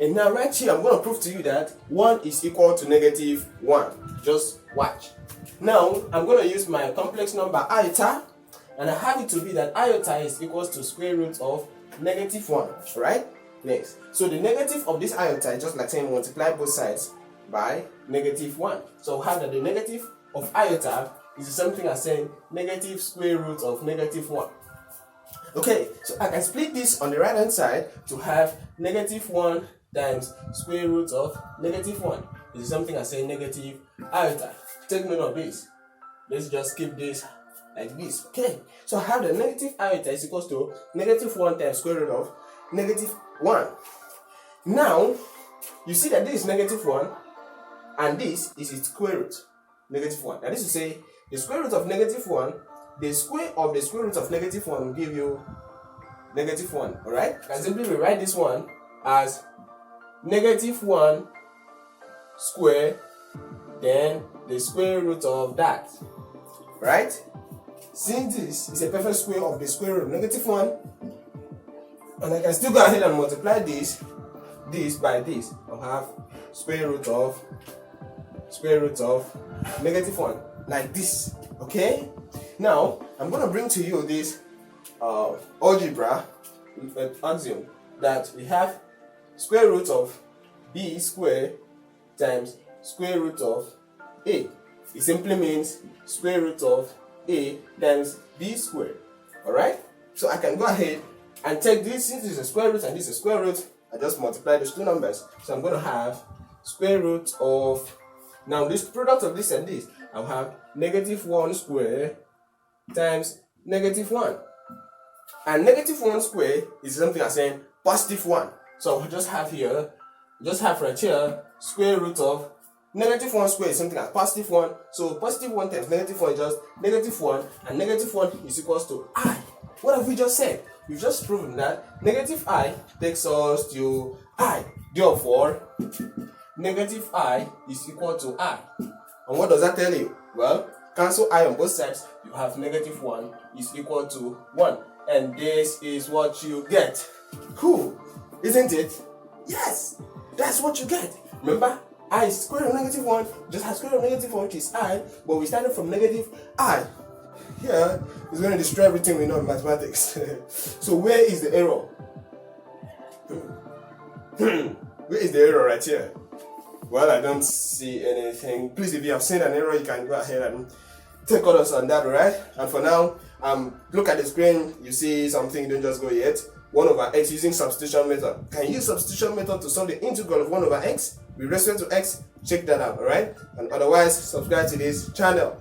And now right here, I'm going to prove to you that 1 is equal to negative 1. Just watch. Now, I'm going to use my complex number iota, and I have it to be that iota is equals to square root of negative 1, right? Next. So the negative of this iota is just like saying multiply both sides by negative 1. So I have that the negative of iota is the same thing as saying negative square root of negative 1. Okay, so I can split this on the right hand side to have negative 1 times square root of negative 1. It's something as saying negative iota. Take note of this. Let's just keep this like this. Okay, so I have the negative iota is equals to negative 1 times square root of negative 1. Now, you see that this is negative 1 and this is its square root, negative 1. That is to say, the square root of negative 1, the square of the square root of negative 1 will give you negative 1, alright? I can simply rewrite this one as negative 1 square, then the square root of that, right? Since this is a perfect square of the square root of negative 1, and I can still go ahead and multiply this by this, I'll have square root of negative 1, like this, okay? Now, I'm going to bring to you this algebra with an axiom that we have square root of b squared times square root of a. It simply means square root of a times b squared. Alright? So I can go ahead and take this, since this is a square root and this is a square root, I just multiply those two numbers. So I'm going to have square root of, now this product of this and this, I'll have negative 1 squared times negative 1. And negative 1 squared is something I'm saying positive 1. So we just have here, right here, square root of negative 1 squared is something like positive 1. So positive 1 times negative 1 is just negative 1, and negative 1 is equals to I. What have we just said? We've just proven that negative I takes us to I. Therefore, negative I is equal to I. And what does that tell you? Well, cancel I on both sides, you have negative 1 is equal to 1. And this is what you get. Cool, isn't it? Yes, that's what you get. Remember, I is square root of negative 1, just has square root of negative 1, which is I, but we started from negative I. Here, it's going to destroy everything we know in mathematics. So where is the error? Where is the error right here? Well, I don't see anything. Please, if you have seen an error, you can go ahead and take orders on that, alright? And for now, look at the screen, you see something, don't just go yet. 1 over x using substitution method. Can you use substitution method to solve the integral of 1 over x with respect to x? Check that out, alright? And otherwise, subscribe to this channel.